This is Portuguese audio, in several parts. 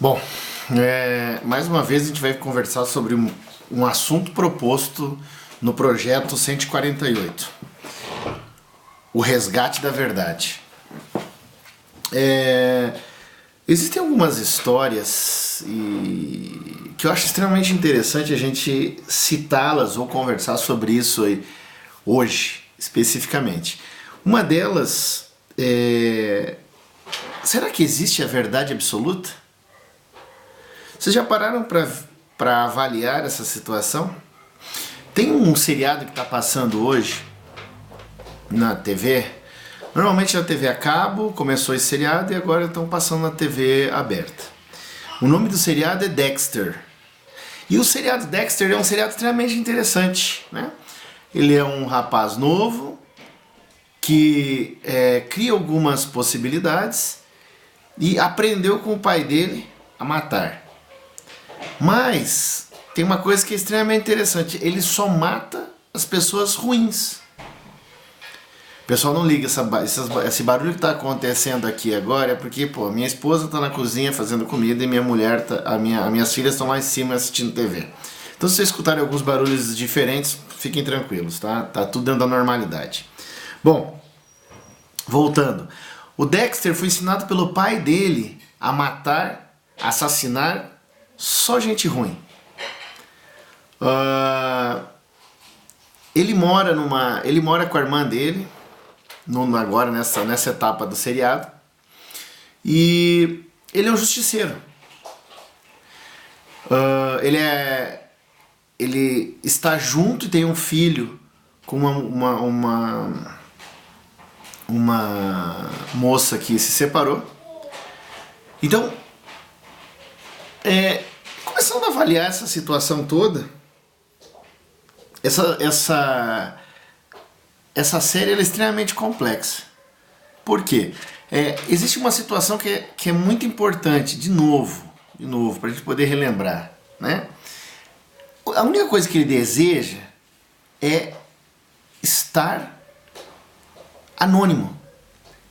Bom, mais uma vez a gente vai conversar sobre um assunto proposto no projeto 148, o resgate da verdade. Existem algumas histórias que eu acho extremamente interessante a gente citá-las ou conversar sobre isso aí, hoje, especificamente. Uma delas é: será que existe a verdade absoluta? Vocês já pararam para avaliar essa situação? Tem um seriado que está passando hoje na TV. Normalmente na TV a cabo começou esse seriado e agora estão passando na TV aberta. O nome do seriado é Dexter. E o seriado Dexter é um seriado extremamente interessante, né? Ele é um rapaz novo que cria algumas possibilidades e aprendeu com o pai dele a matar. Mas tem uma coisa que é extremamente interessante: ele só mata as pessoas ruins. O pessoal não liga esse barulho que está acontecendo aqui agora é porque, pô, minha esposa está na cozinha fazendo comida e minha mulher, minhas filhas estão lá em cima assistindo TV. Então, se vocês escutarem alguns barulhos diferentes, fiquem tranquilos, tá? Tá tudo dentro da normalidade. Bom, voltando. O Dexter foi ensinado pelo pai dele a matar, assassinar só gente ruim. Ele mora com a irmã dele, agora nessa etapa do seriado, e ele é um justiceiro. Ele está junto e tem um filho com uma moça que se separou. Então, começando a avaliar essa situação toda, essa série ela é extremamente complexa. Por quê? Existe uma situação que é muito importante, de novo, para a gente poder relembrar, né? A única coisa que ele deseja é estar anônimo.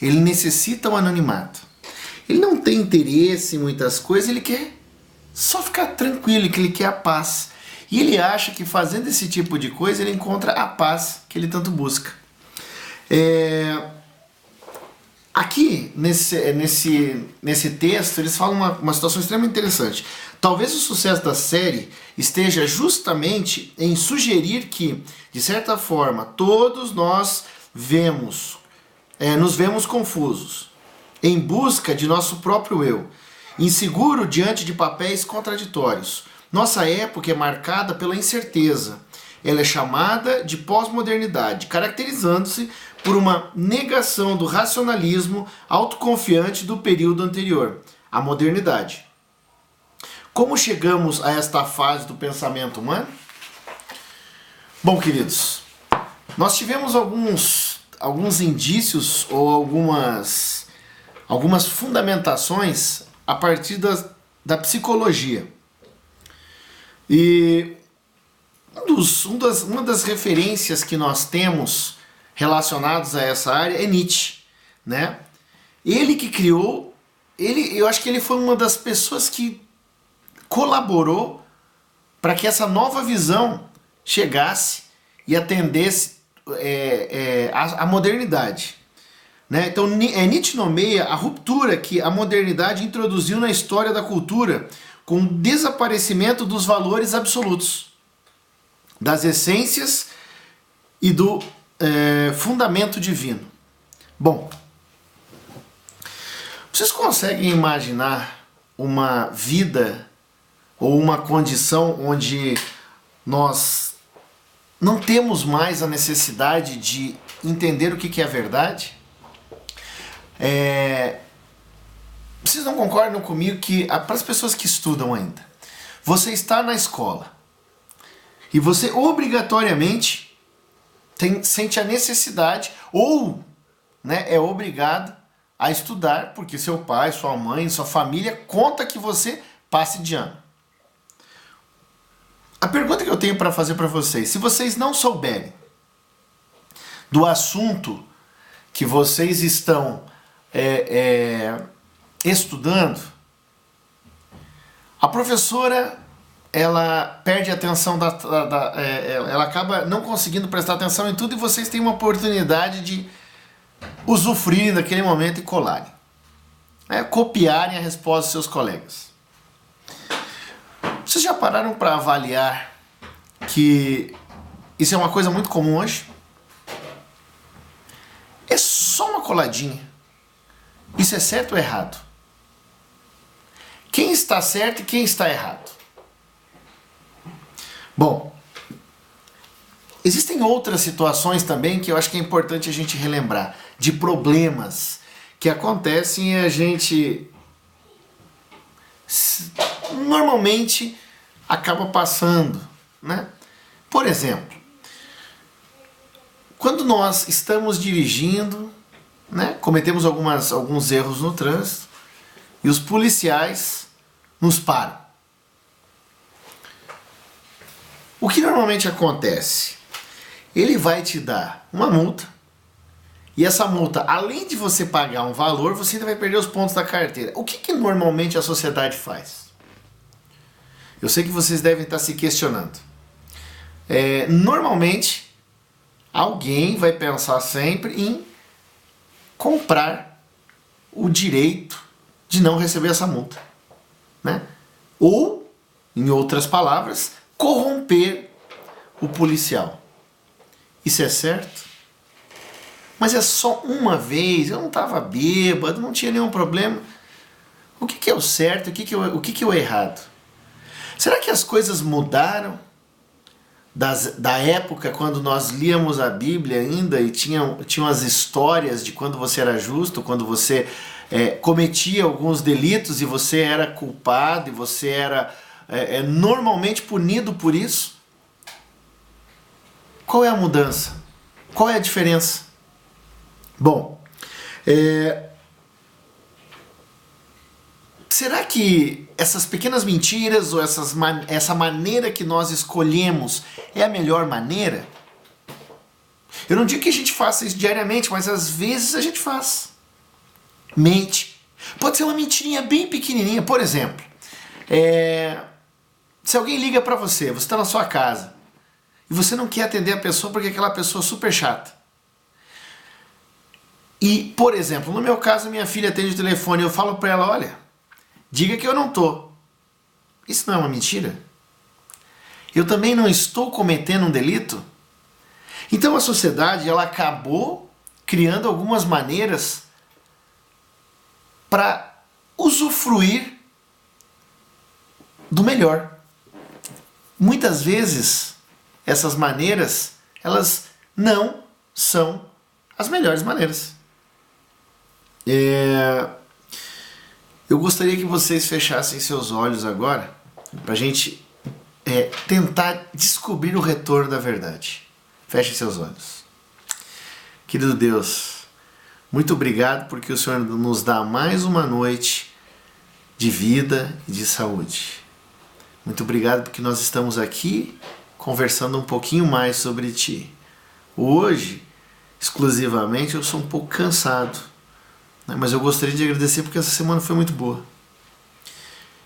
Ele necessita um anonimato. Ele não tem interesse em muitas coisas, ele quer só ficar tranquilo, que ele quer a paz. E ele acha que fazendo esse tipo de coisa ele encontra a paz que ele tanto busca. Aqui, nesse texto, eles falam uma situação extremamente interessante. Talvez o sucesso da série esteja justamente em sugerir que, de certa forma, todos nós nos vemos confusos, em busca de nosso próprio eu, inseguro diante de papéis contraditórios. Nossa época é marcada pela incerteza. Ela é chamada de pós-modernidade, caracterizando-se por uma negação do racionalismo autoconfiante do período anterior, a modernidade. Como chegamos a esta fase do pensamento humano? Bom, queridos, nós tivemos alguns indícios ou algumas fundamentações a partir da psicologia. E uma das referências que nós temos relacionados a essa área é Nietzsche, né? Ele que criou, eu acho que ele foi uma das pessoas que colaborou para que essa nova visão chegasse e atendesse a modernidade. Né? Então Nietzsche nomeia a ruptura que a modernidade introduziu na história da cultura com o desaparecimento dos valores absolutos, das essências e do fundamento divino. Bom, vocês conseguem imaginar uma vida ou uma condição onde nós não temos mais a necessidade de entender o que é a verdade? Vocês não concordam comigo que, para as pessoas que estudam ainda, você está na escola e você obrigatoriamente sente a necessidade ou é obrigado a estudar porque seu pai, sua mãe, sua família conta que você passe de ano. A pergunta que eu tenho para fazer para vocês: se vocês não souberem do assunto que vocês estão estudando, A professora, ela perde a atenção, ela acaba não conseguindo prestar atenção em tudo e vocês têm uma oportunidade de usufruírem daquele momento e colarem. Copiarem a resposta dos seus colegas. Vocês já pararam para avaliar que isso é uma coisa muito comum hoje? É só uma coladinha. Isso é certo ou errado? Quem está certo e quem está errado? Bom, existem outras situações também que eu acho que é importante a gente relembrar, de problemas que acontecem e a gente normalmente acaba passando, né? Por exemplo, quando nós estamos dirigindo, né, cometemos alguns erros no trânsito e os policiais nos param. O que normalmente acontece? Ele vai te dar uma multa e essa multa, além de você pagar um valor, você ainda vai perder os pontos da carteira. O que normalmente a sociedade faz? Eu sei que vocês devem estar se questionando. Normalmente, alguém vai pensar sempre em comprar o direito de não receber essa multa, né? Ou, em outras palavras, corromper o policial. Isso é certo? Mas é só uma vez, eu não estava bêbado, não tinha nenhum problema. O que é o certo, o que é o errado? Será que as coisas mudaram da época quando nós líamos a Bíblia ainda e tinham as histórias de quando você era justo, quando você cometia alguns delitos e você era culpado e você era normalmente punido por isso? Qual é a mudança? Qual é a diferença? Bom, será que essas pequenas mentiras ou essa maneira que nós escolhemos é a melhor maneira? Eu não digo que a gente faça isso diariamente, mas às vezes a gente faz. Mente. Pode ser uma mentirinha bem pequenininha. Por exemplo, se alguém liga pra você está na sua casa e você não quer atender a pessoa porque aquela pessoa é super chata. E, por exemplo, no meu caso, minha filha atende o telefone e eu falo pra ela, olha, diga que eu não tô. Isso não é uma mentira? Eu também não estou cometendo um delito? Então a sociedade, ela acabou criando algumas maneiras para usufruir do melhor. Muitas vezes, essas maneiras, elas não são as melhores maneiras. Eu gostaria que vocês fechassem seus olhos agora para a gente tentar descobrir o retorno da verdade. Fechem seus olhos. Querido Deus, muito obrigado porque o Senhor nos dá mais uma noite de vida e de saúde. Muito obrigado porque nós estamos aqui conversando um pouquinho mais sobre Ti. Hoje, exclusivamente, eu sou um pouco cansado, né? Mas eu gostaria de agradecer porque essa semana foi muito boa.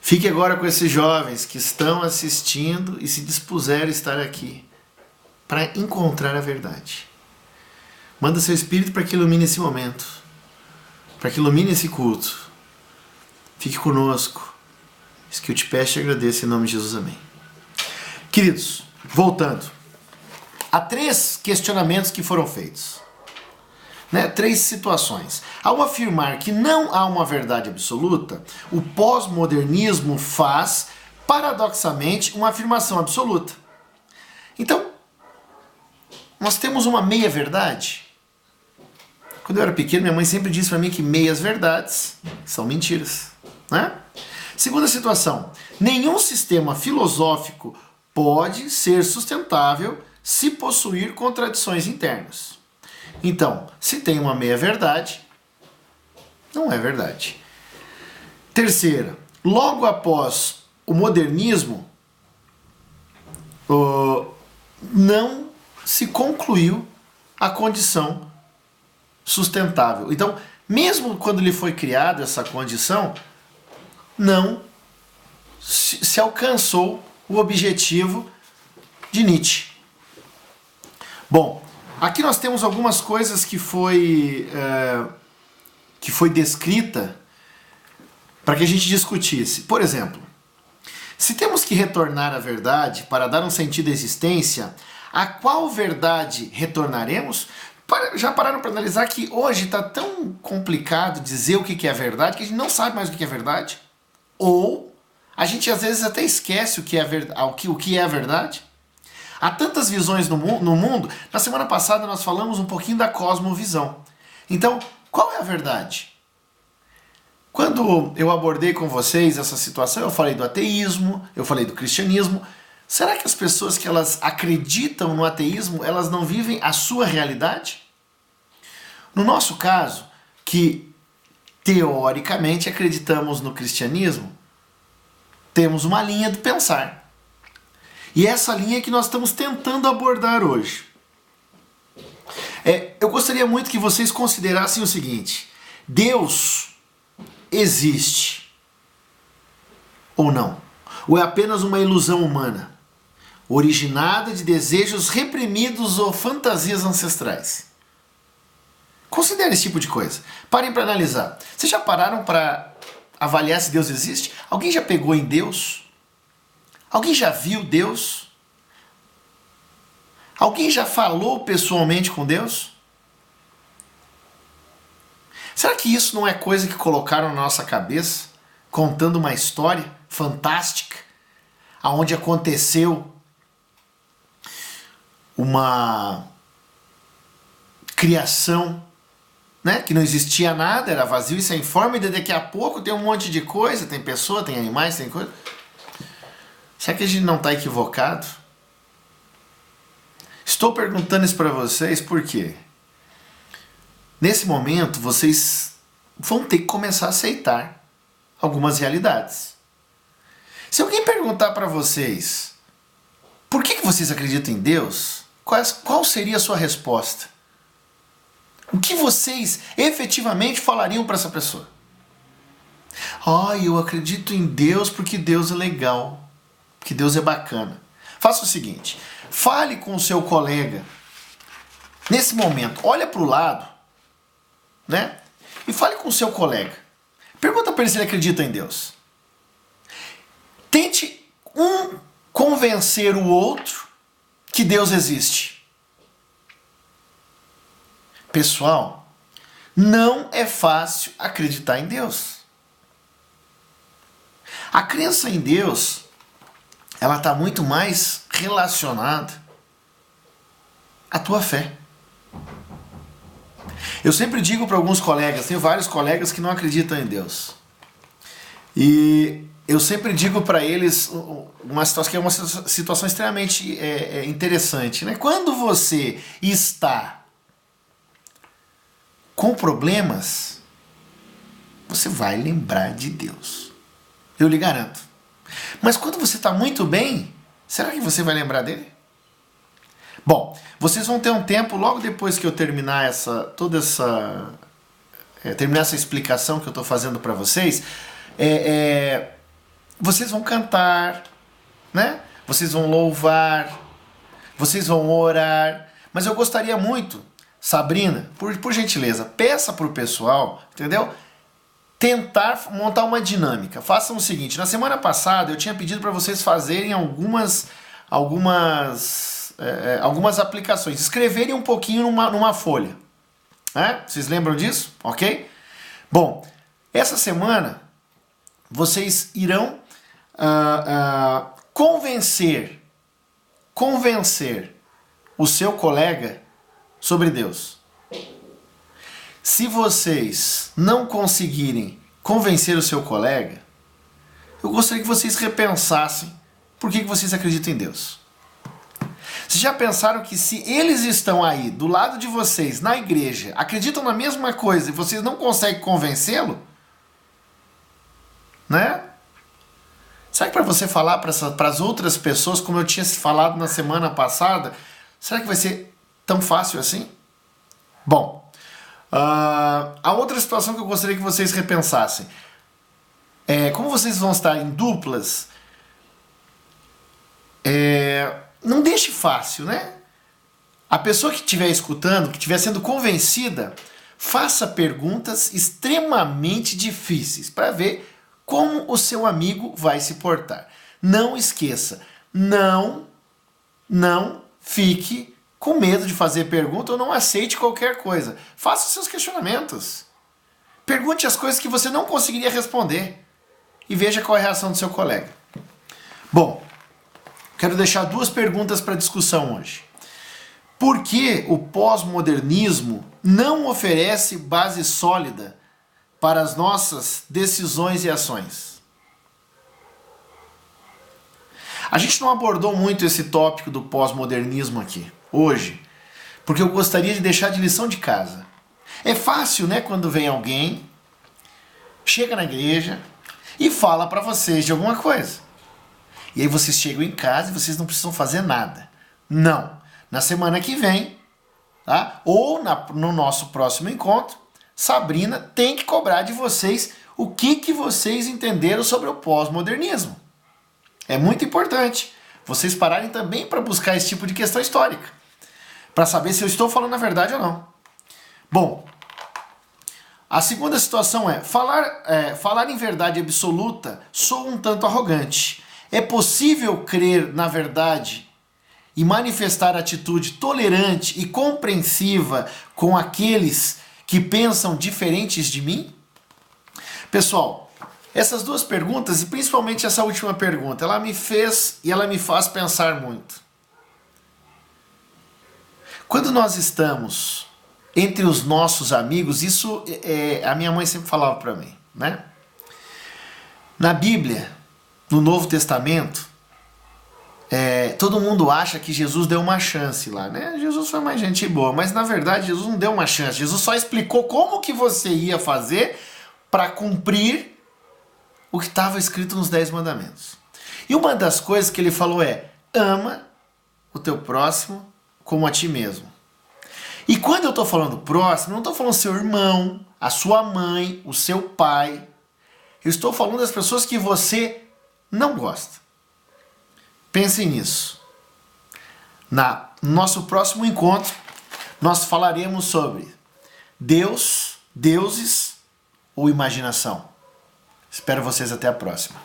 Fique agora com esses jovens que estão assistindo e se dispuseram a estar aqui para encontrar a verdade. Manda seu Espírito para que ilumine esse momento, para que ilumine esse culto. Fique conosco. Isso que eu te peço e agradeço em nome de Jesus. Amém. Queridos, voltando. Há 3 questionamentos que foram feitos. 3 situações. Ao afirmar que não há uma verdade absoluta, o pós-modernismo faz, paradoxalmente, uma afirmação absoluta. Então, nós temos uma meia-verdade. Quando eu era pequeno, minha mãe sempre disse para mim que meias-verdades são mentiras, né? Segunda situação. Nenhum sistema filosófico pode ser sustentável se possuir contradições internas. Então, se tem uma meia-verdade, não é verdade. Terceira. Logo após o modernismo, não se concluiu a condição sustentável. Então, mesmo quando lhe foi criada essa condição, não se alcançou o objetivo de Nietzsche. Bom, aqui nós temos algumas coisas que foi descrita para que a gente discutisse. Por exemplo, se temos que retornar à verdade para dar um sentido à existência, a qual verdade retornaremos? Já pararam para analisar que hoje está tão complicado dizer o que é verdade que a gente não sabe mais o que é verdade? Ou a gente às vezes até esquece o que é a verdade? Há tantas visões no mundo. Na semana passada nós falamos um pouquinho da cosmovisão. Então, qual é a verdade? Quando eu abordei com vocês essa situação, eu falei do ateísmo, eu falei do cristianismo. Será que as pessoas que elas acreditam no ateísmo, elas não vivem a sua realidade? No nosso caso, que teoricamente acreditamos no cristianismo, temos uma linha de pensar. E essa linha é que nós estamos tentando abordar hoje. Eu gostaria muito que vocês considerassem o seguinte: Deus existe ou não? Ou é apenas uma ilusão humana, originada de desejos reprimidos ou fantasias ancestrais? Considere esse tipo de coisa. Parem para analisar. Vocês já pararam para avaliar se Deus existe? Alguém já pegou em Deus? Alguém já viu Deus? Alguém já falou pessoalmente com Deus? Será que isso não é coisa que colocaram na nossa cabeça, contando uma história fantástica, aonde aconteceu uma criação, né, que não existia nada, era vazio e sem forma, e daqui a pouco tem um monte de coisa, tem pessoa, tem animais, tem coisa. Será que a gente não está equivocado? Estou perguntando isso para vocês por quê? Nesse momento, vocês vão ter que começar a aceitar algumas realidades. Se alguém perguntar para vocês por que vocês acreditam em Deus, qual seria a sua resposta? O que vocês efetivamente falariam para essa pessoa? Eu acredito em Deus porque Deus é legal, porque Deus é bacana. Faça o seguinte, fale com o seu colega nesse momento, olha para o lado, né? E fale com o seu colega. Pergunta para ele se ele acredita em Deus. Tente convencer o outro que Deus existe. Pessoal, não é fácil acreditar em Deus. A crença em Deus, ela está muito mais relacionada à tua fé. Eu sempre digo para alguns colegas, tenho vários colegas que não acreditam em Deus. E eu sempre digo para eles uma situação que é uma situação extremamente interessante, né? Quando você está com problemas, você vai lembrar de Deus. Eu lhe garanto. Mas quando você está muito bem, será que você vai lembrar dele? Bom, vocês vão ter um tempo, logo depois que eu terminar terminar essa explicação que eu estou fazendo para vocês, vocês vão cantar, né? Vocês vão louvar, vocês vão orar, mas eu gostaria muito, Sabrina, por gentileza, peça para o pessoal, entendeu? Tentar montar uma dinâmica. Façam o seguinte, na semana passada eu tinha pedido para vocês fazerem algumas aplicações, escreverem um pouquinho numa folha. Né? Vocês lembram disso? Ok? Bom, essa semana vocês irão convencer o seu colega sobre Deus. Se vocês não conseguirem convencer o seu colega, eu gostaria que vocês repensassem por que vocês acreditam em Deus. Vocês já pensaram que se eles estão aí, do lado de vocês, na igreja, acreditam na mesma coisa e vocês não conseguem convencê-lo? Né? Será que para você falar para as outras pessoas, como eu tinha falado na semana passada, será que vai ser tão fácil assim? Bom, a outra situação que eu gostaria que vocês repensassem. como vocês vão estar em duplas, não deixe fácil, né? A pessoa que estiver escutando, que estiver sendo convencida, faça perguntas extremamente difíceis para ver como o seu amigo vai se portar. Não esqueça, não fique com medo de fazer pergunta ou não aceite qualquer coisa. Faça os seus questionamentos. Pergunte as coisas que você não conseguiria responder e veja qual é a reação do seu colega. Bom, quero deixar 2 perguntas para discussão hoje. Por que o pós-modernismo não oferece base sólida para as nossas decisões e ações? A gente não abordou muito esse tópico do pós-modernismo aqui, hoje, porque eu gostaria de deixar de lição de casa. É fácil, né, quando vem alguém, chega na igreja e fala para vocês de alguma coisa. E aí vocês chegam em casa e vocês não precisam fazer nada. Não. Na semana que vem, tá? Ou no nosso próximo encontro, Sabrina tem que cobrar de vocês o que vocês entenderam sobre o pós-modernismo. É muito importante vocês pararem também para buscar esse tipo de questão histórica, para saber se eu estou falando a verdade ou não. Bom, a segunda situação é falar em verdade absoluta soa um tanto arrogante. É possível crer na verdade e manifestar atitude tolerante e compreensiva com aqueles que pensam diferentes de mim? Pessoal, essas 2 perguntas, e principalmente essa última pergunta, ela me fez e ela me faz pensar muito. Quando nós estamos entre os nossos amigos, isso a minha mãe sempre falava para mim, né? Na Bíblia, no Novo Testamento, todo mundo acha que Jesus deu uma chance lá, né? Jesus foi mais gente boa, mas na verdade Jesus não deu uma chance. Jesus só explicou como que você ia fazer para cumprir o que estava escrito nos 10 mandamentos. E uma das coisas que ele falou ama o teu próximo como a ti mesmo. E quando eu estou falando próximo, não estou falando seu irmão, a sua mãe, o seu pai. Eu estou falando das pessoas que você não gosta. Pensem nisso. No nosso próximo encontro, nós falaremos sobre Deus, deuses ou imaginação. Espero vocês até a próxima.